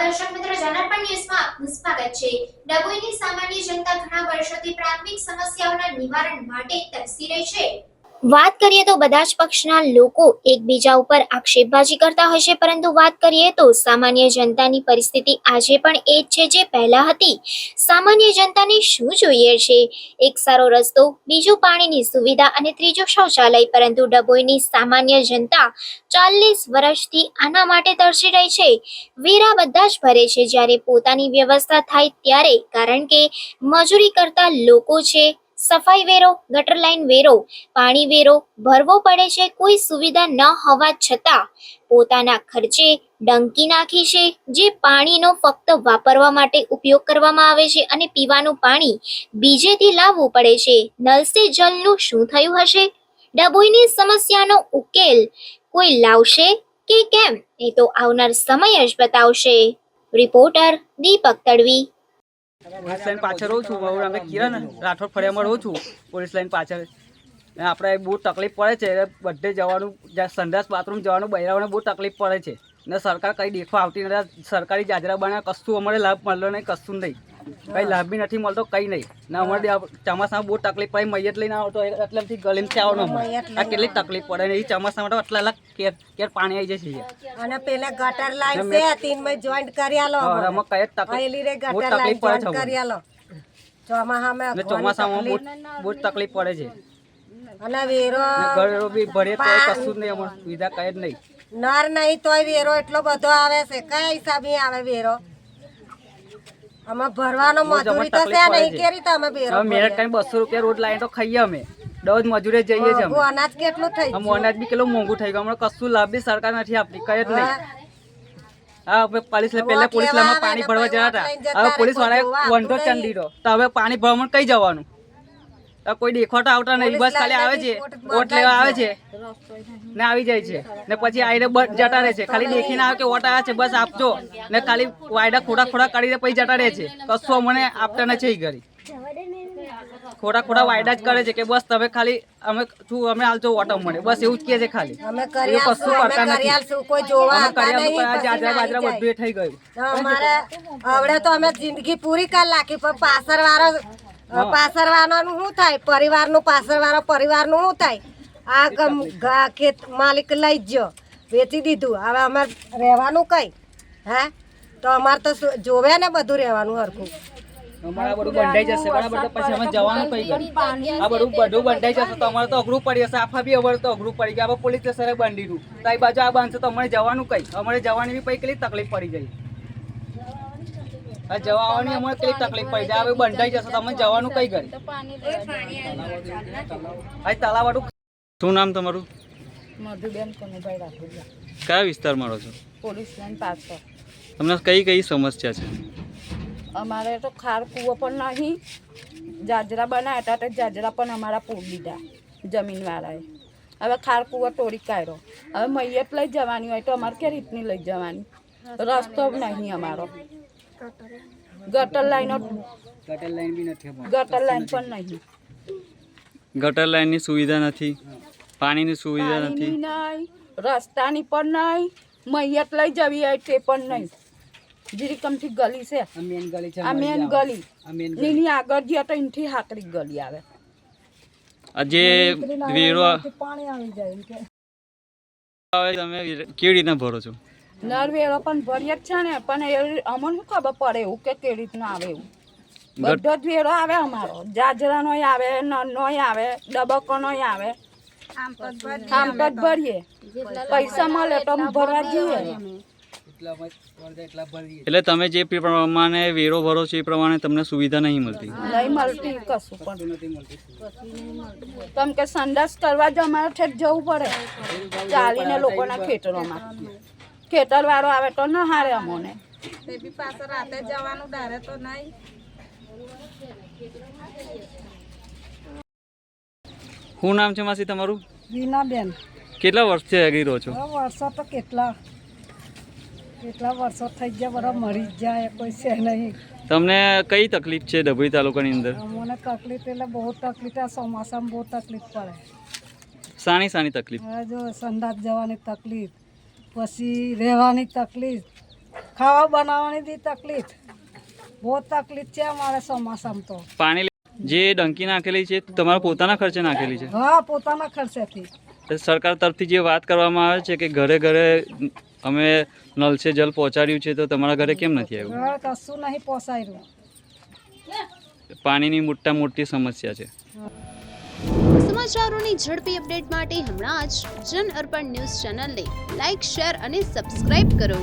દર્શક મિત્રો, જનરપણ ન્યૂઝમાં આપનું સ્વાગત છે। ડભોઈની સામાન્ય જનતા ઘણા વર્ષોથી પ્રાથમિક સમસ્યાઓના નિવારણ માટે તરસી રહી છે। વાત કરીએ તો બધા જ પક્ષના લોકો એકબીજા ઉપર આક્ષેપબાજી કરતા હોય છે, પરંતુ વાત કરીએ તો સામાન્ય જનતાની પરિસ્થિતિ આજે પણ એ જ છે જે પહેલા હતી। સામાન્ય જનતાને શું જોઈએ છે? એક સારો રસ્તો, બીજું પાણીની સુવિધા અને ત્રીજું શૌચાલય। પરંતુ ડભોઈની સામાન્ય જનતા 40 વર્ષથી આના માટે તરસી રહી છે। વેરા બધા જ ભરે છે જ્યારે પોતાની વ્યવસ્થા થાય ત્યારે, કારણ કે મજૂરી કરતા લોકો છે। સફાઈ વેરો, ગટર લાઈન વેરો, પાણી વેરો ભરવો પડે છે। કોઈ સુવિધા ન હોવા છતાં પોતાના ખર્ચે ડંકી નાખી છે, જે પાણીનો ફક્ત વાપરવા માટે ઉપયોગ કરવામાં આવે છે અને પીવાનું પાણી બીજેથી લાવવું પડે છે। નલ સે જલનું શું થયું હશે? ડભોઈની સમસ્યાનો ઉકેલ કોઈ લાવશે કે કેમ, એ તો આવનાર સમય જ બતાવશે। રિપોર્ટર દીપક તડવી। પોલીસ લાઈન પાછળ રહું છું, અમે કિરણ રાઠોડ ફળિયામાં રહું છું પોલીસ લાઈન પાછળ। આપણે બહુ તકલીફ પડે છે, બધે જવાનું, સંડાસ બાથરૂમ જવાનું બૈરાઓને બહુ તકલીફ પડે છે ને સરકાર કંઈ દેખવા આવતી નથી। સરકારી જાજરા બનાવે, કશું અમારે લાભ મળ્યો નહીં, કશું નહીં, કંઈ લાભ બી નથી મળતો, કંઈ નહીં ને અમારે ચોમાસામાં બહુ તકલીફ પડે। મૈયત લઈને આવતો એટલેથી ગલીમથી આવવાનું અમારે આ કેટલી તકલીફ પડે ને એ ચોમાસામાં તો એટલા કેર પાણી આવી જાય છે અને પેલા ગટર લાઈન છે તીનમાં જોઈન્ટ કરી આલો અમે કઈ તકલીફ બહુ તકલીફ પડે છે કરી આલો ચોમાસામાં બહુ તકલીફ પડે છે અને વેરો ઘરો બી ભરે તો કશું જ નહીં, અમારે સુવિધા કઈ જ નહીં। નર નહીં તોય વેરો એટલો બધો આવે છે, કયા હિસાબે આવે વેરો? અમે ભરવાનો મજૂરી તો છે નહીં, કેરી તમે વેરો મેરટ કઈ 200 રૂપિયા રોજ લાવીને તો ખાઈએ અમે, દરરોજ મજૂરી જઈએ છીએ અમે। અનાજ કેટલું થઈ ગયું? અનાજ બી કેટલું મોંઘું થઈ ગયું, અમને કશું લાભ બી સરકાર નથી આપતી, કઈ જ નહીં। હા, પોલીસ પહેલા પોલીસ લાઈનમાં પાણી ભરવા જતા હતા, હવે પોલીસ વાળાએ વંઢો ચાંદ દીધો, તો હવે પાણી ભરવામાં કઈ જવાનું? કોઈ દેખવાતો આવતા નહીં, બસ ખાલી આવે છે, વોટ લેવા આવે છે ને આવી જાય છે ને પછી આવીને જતા રહે છે। ખાલી દેખીને આવે કે વોટ આવ્યા છે, બસ આપજો ને ખાલી વાયડા ખોટા કરીને પછી જતા રહે છે, કશું અમને આપતા નથી ઘરે। ખોટા વાયદા જ કરે છે કે બસ તમે ખાલી અમે હાલજો વોટ મળે, બસ એવું જ કહે છે ખાલી, કશું કરતા નથી। બાજરા બધું થઈ ગયું અમારે હવે તો અમે જિંદગી પૂરી કરી નાખી, પણ પાછળવાળાનું શું થાય? પરિવારનું શું થાય? આ ખેત માલિક લઈ જ વેચી દીધું, હવે અમારે રહેવાનું કઈ? હે, તો અમારે તો જોવે ને બધું રહેવાનું હરખું। અમારે બધું બંધાઈ જશે બરાબર, તો પછી અમે જવાનું કઈ કરી? આ બધું બંધાઈ જશે તો અમારે તો અઘરું પડી જશે, આફા બી અમારે તો અઘરું પડી ગયા। પોલીસ સ્ટેશને બાંધી દીધું, તો આ બાજુ આ બાંધશે તો અમારે જવાનું કઈ? અમારે જવાની બી પછી કેટલી તકલીફ પડી જાય, જવા આવવાની અમારે કેટલી તકલીફ પડી જાય। હવે બંધાઈ જશે તો અમે જવાનું કઈ કરી? તલાવાડું। શું નામ તમારું? મધુબેન કનુભાઈ રાઠોડિયા। કયા વિસ્તારમાં રહો છો? પોલીસ લાઈન પાછળ। તમને કઈ સમસ્યા છે? અમારે તો ખાર કૂવો પણ નહીં, જાજરા બનાવ્યા હતા તો જાજરા પણ અમારા પૂર દીધા જમીનવાળાએ। હવે ખાર કૂવો તોડી કાઢ્યો, હવે મૈયત લઈ જવાની હોય તો અમારે કે રીતની લઈ જવાની? રસ્તો નહીં અમારો, ગટર લાઈન પણ નહીં, ગટર લાઈનની સુવિધા નથી, પાણીની સુવિધા નથી, નહીં રસ્તાની પણ નહીં, મૈયત લઈ જવી હોય તે પણ નહીં। જીરીકમથી ગલી છે, આ મેન ગલી એની આગળ જઈએ તો એનથી હાકરી ગલી આવે, આજે વેરો પાણી આવી જાય। તમે કેવી રીતના ભરો છો? નર વેરો પણ ભરીએ જ છે ને, પણ અમને શું ખબર પડે એવું કે કેવી રીતના આવે એવું? બધો જ વેરો આવે અમારો, જાજરાનો આવે, નળનો આવે, ડબકોનો આવે, આમ તો જ ભરીએ, પૈસા મળે તો ભરવા જઈએ। એટલે તમે જે પ્રમાણે વેરો ભરો છો એ પ્રમાણે તમને સુવિધા નહીં મળતી? નહીં મળતી કશું પણ, કેમ કે સંડાસ કરવા જ અમારે ઠેઠ જવું પડે ચાલીને લોકોના ખેતરોમાં। ખેતરવાળો આવે તો ન હારે અમોને, પાછળ રાતે જવાનું ડારે તો નહીં। શું નામ છે માસી તમારું? રીનાબેન। કેટલા વર્ષથી આગળ રહો છો? વર્ષો તો કેટલા વર્ષો થઈ ગયા, બધા મરી જ જાય, કોઈ છે નહીં। તમને કઈ તકલીફ છે ડભોઈ તાલુકાની અંદર? મને તકલીફ એટલે બહુ તકલીફ, આ ચોમાસામાં બહુ તકલીફ પડે। શાની તકલીફ? જો સંડાસ જવાની તકલીફ, પછી રહેવાની તકલીફ, ખાવા બનાવવાની દી તકલીફ, બહુ તકલીફ છે અમારે ચોમાસામાં તો. પાણી જે ડંકી નાખેલી છે તમારા પોતાના ખર્ચે નાખેલી છે? હા, પોતાના ખર્ચેથી. સરકાર તરફથી જે વાત કરવામાં આવે છે કે ઘરે ઘરે અમે નલ સે જલ પહોંચાડ્યું છે, તો તમારા ઘરે કેમ નથી આવ્યું? હવે કશું નહીં પહોંચાડ્યું. પાણીની મોટી સમસ્યા છે. સમાચારોની ઝડપી અપડેટ માટે હમણાં જ જન અર્પણ ન્યૂઝ ચેનલને લાઇક, શેર અને સબસ્ક્રાઇબ કરો.